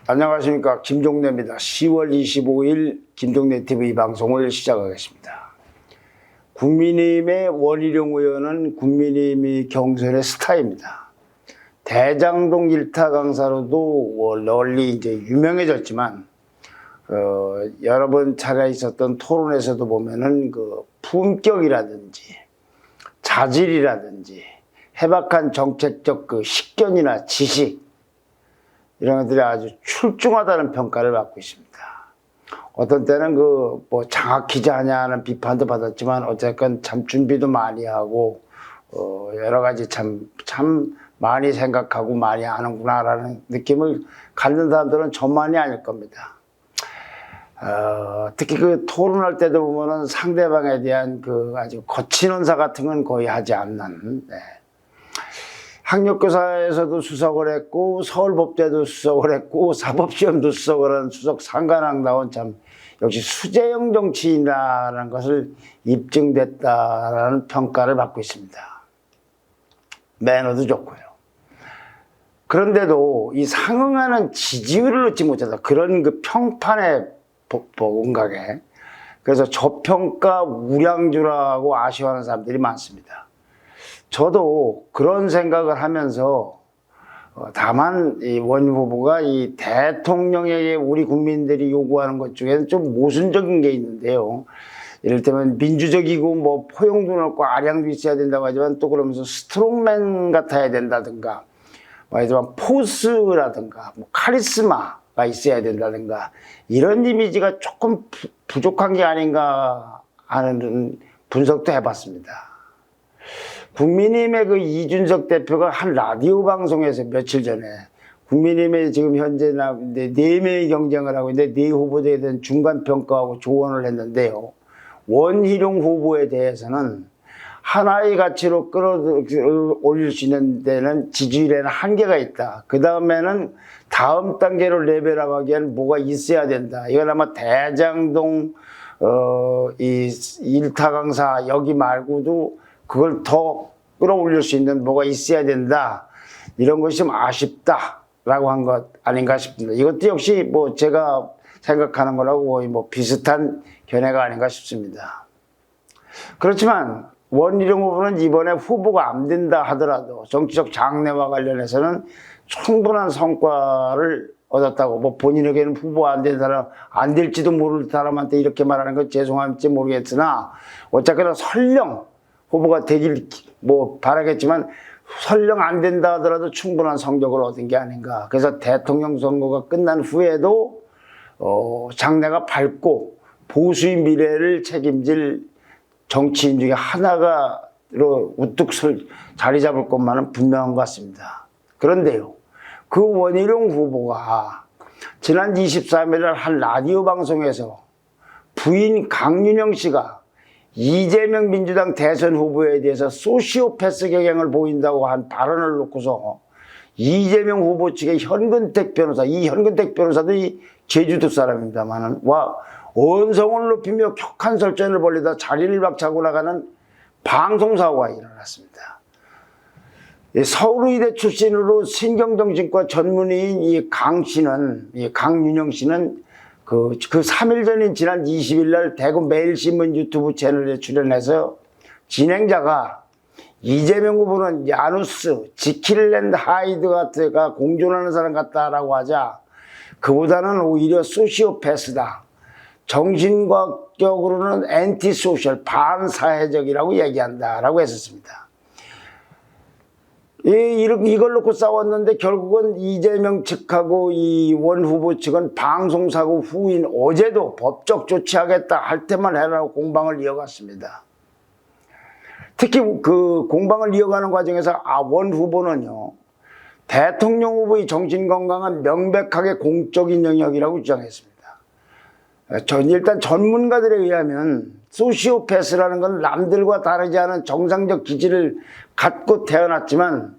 안녕하십니까, 김종래입니다. 10월 25일 김종래 TV 방송을 시작하겠습니다. 국민의힘의 원희룡 의원은 국민의힘 경선의 스타입니다. 대장동 일타 강사로도 널리 이제 유명해졌지만 여러 번 차례 있었던 토론에서도 보면은 그 품격이라든지 자질이라든지 해박한 정책적 그 식견이나 지식 이런 것들이 아주 출중하다는 평가를 받고 있습니다. 어떤 때는 뭐 장학 기자냐는 비판도 받았지만 어쨌건 참 준비도 많이 하고 여러 가지 참 많이 생각하고 많이 하는구나라는 느낌을 갖는 사람들은 저만이 아닐 겁니다. 특히 그 토론할 때도 보면은 상대방에 대한 그 아주 거친 언사 같은 건 거의 하지 않는. 네. 학력교사에서도 수석을 했고 서울법대도 수석을 했고 사법시험도 수석을 한 수석 상관왕다운 참 역시 수재형 정치인이라는 것을 입증됐다라는 평가를 받고 있습니다. 매너도 좋고요. 그런데도 이 상응하는 지지율을 얻지 못해서 그런 그 평판에 복음각에 그래서 저평가 우량주라고 아쉬워하는 사람들이 많습니다. 저도 그런 생각을 하면서 다만 이 원 후보가 이 대통령에게 우리 국민들이 요구하는 것 중에는 좀 모순적인 게 있는데요. 이를테면 민주적이고 뭐 포용도 넓고 아량도 있어야 된다고 하지만 또 그러면서 스트롱맨 같아야 된다든가 하지만 포스라든가 뭐 카리스마가 있어야 된다든가 이런 이미지가 조금 부족한 게 아닌가 하는 분석도 해봤습니다. 국민의힘의 그 이준석 대표가 한 라디오 방송에서 며칠 전에 국민의힘에 지금 현재 4명이 경쟁을 하고 있는데 4 후보자에 대한 중간평가하고 조언을 했는데요. 원희룡 후보에 대해서는 하나의 가치로 끌어올릴 수 있는 데는 지지율에는 한계가 있다. 그 다음에는 다음 단계로 레벨업 하기에는 뭐가 있어야 된다. 이건 아마 대장동 이 일타 강사 여기 말고도 그걸 더 끌어올릴 수 있는 뭐가 있어야 된다. 이런 것이 좀 아쉽다라고 한 것 아닌가 싶습니다. 이것도 역시 뭐 제가 생각하는 거라고 거의 뭐 비슷한 견해가 아닌가 싶습니다. 그렇지만 원희룡 후보는 이번에 후보가 안 된다 하더라도 정치적 장래와 관련해서는 충분한 성과를 얻었다고 뭐 본인에게는 후보 안 된 사람 안 될지도 모를 사람한테 이렇게 말하는 건 죄송할지 모르겠으나 어쨌거나 설령 후보가 되길 뭐 바라겠지만 설령 안 된다 하더라도 충분한 성적을 얻은 게 아닌가. 그래서 대통령 선거가 끝난 후에도 장래가 밝고 보수의 미래를 책임질 정치인 중에 하나가로 우뚝 자리 잡을 것만은 분명한 것 같습니다. 그런데요, 그 원희룡 후보가 지난 23일 한 라디오 방송에서 부인 강윤영 씨가 이재명 민주당 대선 후보에 대해서 소시오패스 경향을 보인다고 한 발언을 놓고서 이재명 후보 측의 현근택 변호사, 이 현근택 변호사도 이 제주도 사람입니다만은 언성을 높이며 격한 설전을 벌이다 자리를 박차고 나가는 방송사고가 일어났습니다. 서울의대 출신으로 신경정신과 전문의인 이 강윤영 씨는 그 3일 전인 지난 20일 날 대구 매일신문 유튜브 채널에 출연해서 진행자가 이재명 후보는 야누스, 지킬랜드 하이드 같아가 공존하는 사람 같다라고 하자 그보다는 오히려 소시오패스다. 정신과학적으로는 앤티소셜, 반사회적이라고 얘기한다라고 했었습니다. 이걸 놓고 싸웠는데 결국은 이재명 측하고 이 원 후보 측은 방송사고 후인 어제도 법적 조치하겠다 할 때만 해라고 공방을 이어갔습니다. 특히 그 공방을 이어가는 과정에서 원 후보는요, 대통령 후보의 정신건강은 명백하게 공적인 영역이라고 주장했습니다. 일단 전문가들에 의하면 소시오패스라는 건 남들과 다르지 않은 정상적 기질을 갖고 태어났지만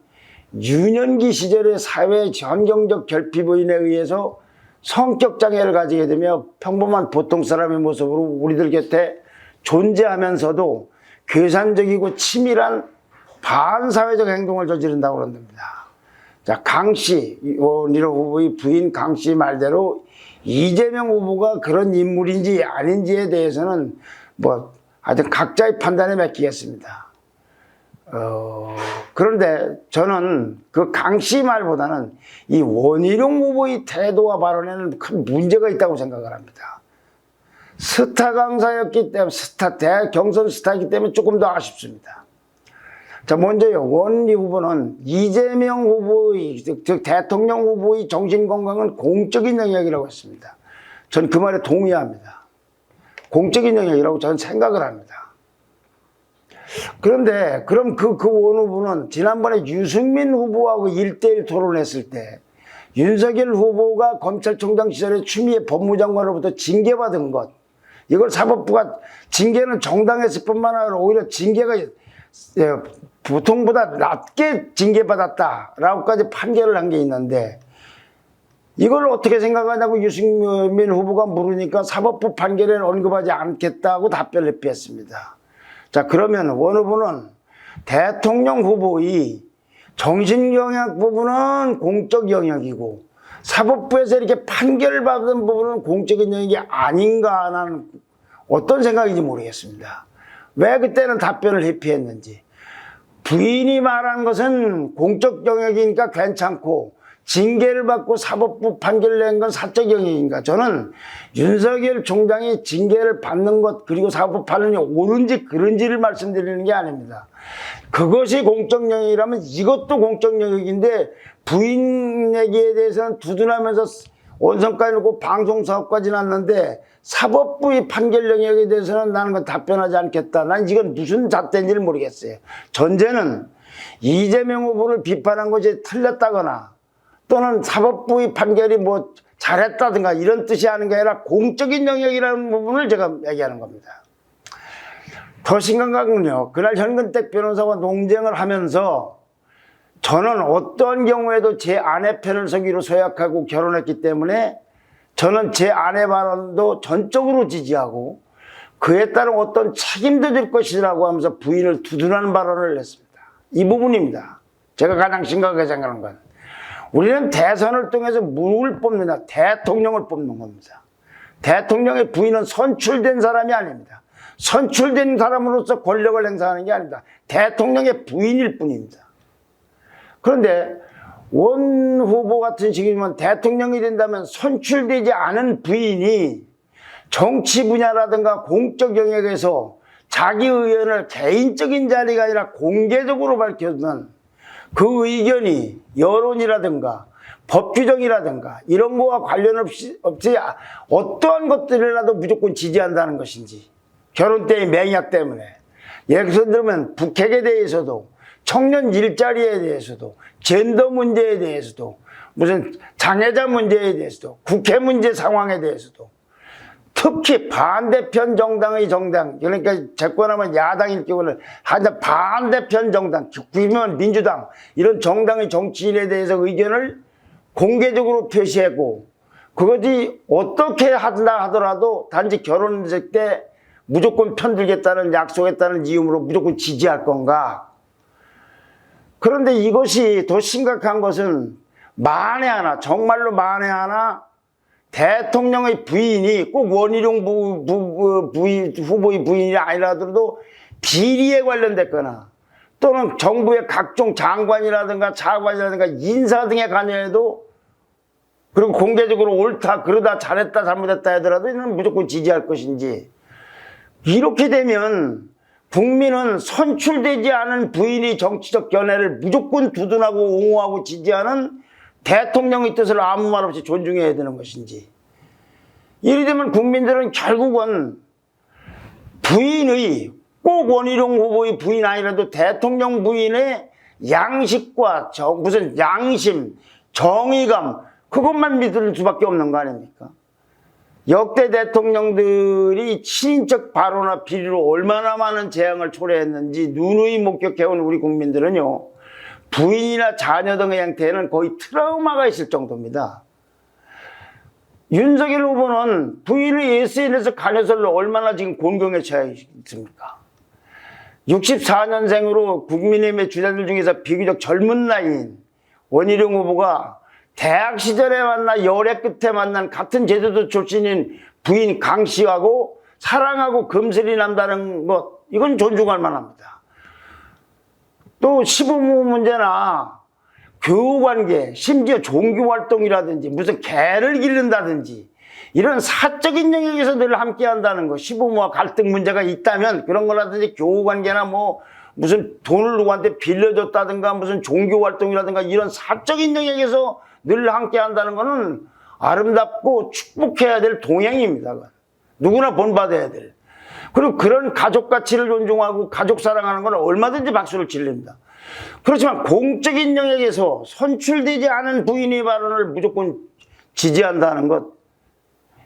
유년기 시절의 사회 전경적 결핍의인에 의해서 성격장애를 가지게 되며 평범한 보통 사람의 모습으로 우리들 곁에 존재하면서도 괴산적이고 치밀한 반사회적 행동을 저지른다고 그럽니다. 자, 강씨, 원희룡 후보의 부인 강씨 말대로 이재명 후보가 그런 인물인지 아닌지에 대해서는 뭐 하여튼 각자의 판단에 맡기겠습니다. 그런데 저는 그 강씨 말보다는 이 원희룡 후보의 태도와 발언에는 큰 문제가 있다고 생각을 합니다. 스타 강사였기 때문에 경선 스타이기 때문에 조금 더 아쉽습니다. 자, 먼저요, 원희 후보는 이재명 후보의, 즉 대통령 후보의 정신건강은 공적인 영역이라고 했습니다. 전 그 말에 동의합니다. 공적인 영역이라고 저는 생각을 합니다. 그런데 그럼 그 원 후보는 지난번에 유승민 후보하고 1대1 토론했을 때 윤석열 후보가 검찰총장 시절에 추미애 법무장관으로부터 징계받은 것, 이걸 사법부가 징계는 정당했을 뿐만 아니라 오히려 징계가 보통보다 낮게 징계받았다라고까지 판결을 한 게 있는데, 이걸 어떻게 생각하냐고 유승민 후보가 물으니까 사법부 판결에는 언급하지 않겠다고 답변을 피했습니다. 자, 그러면 원 후보는 대통령 후보의 정신영역 부분은 공적 영역이고 사법부에서 이렇게 판결을 받은 부분은 공적인 영역이 아닌가 하는 어떤 생각인지 모르겠습니다. 왜 그때는 답변을 회피했는지. 부인이 말한 것은 공적 영역이니까 괜찮고 징계를 받고 사법부 판결을 낸 건 사적 영역인가. 저는 윤석열 총장이 징계를 받는 것 그리고 사법부 판결이 옳은지 그른지를 말씀드리는 게 아닙니다. 그것이 공적 영역이라면 이것도 공적 영역인데 부인 얘기에 대해서는 두둔하면서 원성까지 놓고 방송사업까지 났는데 사법부의 판결 영역에 대해서는 나는 그 답변하지 않겠다. 난 이건 무슨 잣대인지를 모르겠어요. 전제는 이재명 후보를 비판한 것이 틀렸다거나 또는 사법부의 판결이 뭐 잘했다든가 이런 뜻이 아닌 게 아니라 공적인 영역이라는 부분을 제가 얘기하는 겁니다. 더 심각한 건요, 그날 현근택 변호사와 논쟁을 하면서 저는 어떠한 경우에도 제 아내 편을 서기로 서약하고 결혼했기 때문에 저는 제 아내 발언도 전적으로 지지하고 그에 따른 어떤 책임도 질 것이라고 하면서 부인을 두둔하는 발언을 했습니다. 이 부분입니다. 제가 가장 심각하게 생각하는 건, 우리는 대선을 통해서 누굴 뽑느냐? 대통령을 뽑는 겁니다. 대통령의 부인은 선출된 사람이 아닙니다. 선출된 사람으로서 권력을 행사하는 게 아닙니다. 대통령의 부인일 뿐입니다. 그런데 원 후보 같은 식이면 대통령이 된다면 선출되지 않은 부인이 정치 분야라든가 공적 영역에서 자기 의견을 개인적인 자리가 아니라 공개적으로 밝혀주는 그 의견이 여론이라든가 법 규정이라든가 이런 거와 관련 없이 어떠한 것들이라도 무조건 지지한다는 것인지, 결혼 때의 맹약 때문에 예를 들면 북핵에 대해서도 청년 일자리에 대해서도 젠더 문제에 대해서도 무슨 장애자 문제에 대해서도 국회 문제 상황에 대해서도 특히 반대편 정당의 정당, 그러니까 집권하면 야당일 경우는 하여튼 반대편 정당, 국민의힘 민주당 이런 정당의 정치인에 대해서 의견을 공개적으로 표시했고, 그것이 어떻게 한다 하더라도 단지 결혼식 때 무조건 편들겠다는 약속했다는 이유로 무조건 지지할 건가. 그런데 이것이 더 심각한 것은 만에 하나, 정말로 만에 하나 대통령의 부인이 꼭 원희룡 후보의 부인이 아니라도 비리에 관련됐거나 또는 정부의 각종 장관이라든가 차관이라든가 인사 등에 관여해도, 그리고 공개적으로 옳다, 그러다, 잘했다, 잘못했다 하더라도 이는 무조건 지지할 것인지, 이렇게 되면 국민은 선출되지 않은 부인이 정치적 견해를 무조건 두둔하고 옹호하고 지지하는 대통령의 뜻을 아무 말 없이 존중해야 되는 것인지, 이리 되면 국민들은 결국은 부인의, 꼭 원희룡 후보의 부인 아니라도 대통령 부인의 양식과 무슨 양심, 정의감, 그것만 믿을 수밖에 없는 거 아닙니까? 역대 대통령들이 친인척 발언이나 비리로 얼마나 많은 재앙을 초래했는지 누누이 목격해온 우리 국민들은요, 부인이나 자녀 등의 형태에는 거의 트라우마가 있을 정도입니다. 윤석열 후보는 부인의 SNS 간여설로 얼마나 지금 곤경에 처해 있습니까? 64년생으로 국민의힘의 주자들 중에서 비교적 젊은 나이인 원희룡 후보가 대학 시절에 만나 열애 끝에 만난 같은 제주도 출신인 부인 강 씨하고 사랑하고 금슬이 난다는 것, 이건 존중할 만합니다. 또 시부모 문제나 교우관계, 심지어 종교활동이라든지 무슨 개를 기른다든지 이런 사적인 영역에서 늘 함께한다는 거, 시부모와 갈등 문제가 있다면 그런 거라든지 교우관계나 뭐 무슨 돈을 누구한테 빌려줬다든가 무슨 종교활동이라든가 이런 사적인 영역에서 늘 함께한다는 거는 아름답고 축복해야 될 동행입니다. 누구나 본받아야 될. 그리고 그런 가족 가치를 존중하고 가족 사랑하는 건 얼마든지 박수를 치립니다. 그렇지만 공적인 영역에서 선출되지 않은 부인의 발언을 무조건 지지한다는 것,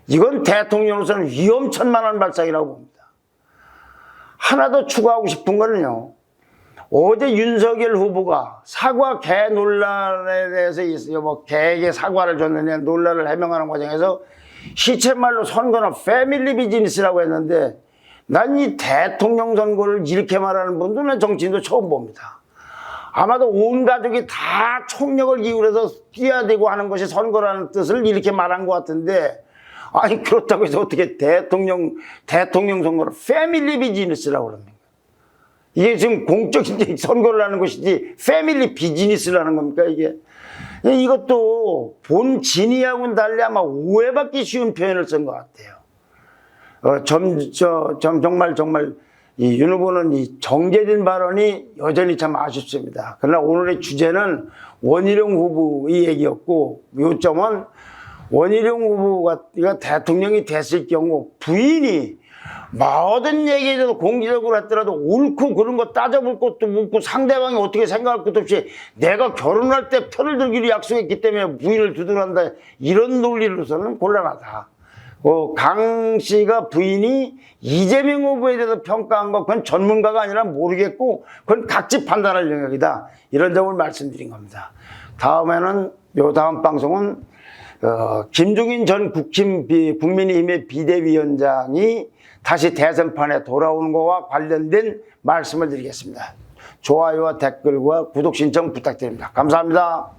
이건 대통령으로서는 위험천만한 발상이라고 봅니다. 하나 더 추가하고 싶은 거는요, 어제 윤석열 후보가 사과 개 논란에 대해서 있어요. 뭐 개에게 사과를 줬느냐 논란을 해명하는 과정에서 시쳇말로 선거는 패밀리 비즈니스라고 했는데, 난 이 대통령 선거를 이렇게 말하는 분들은 정치인도 처음 봅니다. 아마도 온 가족이 다 총력을 기울여서 뛰어대고 하는 것이 선거라는 뜻을 이렇게 말한 것 같은데, 아니 그렇다고 해서 어떻게 대통령 선거를 패밀리 비즈니스라고 그럽니까? 이게 지금 공적인 선거를 하는 것이지 패밀리 비즈니스라는 겁니까 이게? 이것도 본 진위하고는 달리 아마 오해받기 쉬운 표현을 쓴 것 같아요. 정말 이 윤 후보는 이 정제된 발언이 여전히 참 아쉽습니다. 그러나 오늘의 주제는 원희룡 후보의 얘기였고, 요점은 원희룡 후보가 대통령이 됐을 경우 부인이 모든 얘기에도 공개적으로 했더라도 옳고 그런 거 따져볼 것도 없고 상대방이 어떻게 생각할 것도 없이 내가 결혼할 때 편을 들기로 약속했기 때문에 부인을 두둔한다, 이런 논리로서는 곤란하다. 강 씨가 부인이 이재명 후보에 대해서 평가한 거, 그건 전문가가 아니라 모르겠고 그건 각지 판단할 영역이다, 이런 점을 말씀드린 겁니다. 다음에는 다음 방송은 김종인 전 국민의힘의 비대위원장이 다시 대선판에 돌아오는 것과 관련된 말씀을 드리겠습니다. 좋아요와 댓글과 구독 신청 부탁드립니다. 감사합니다.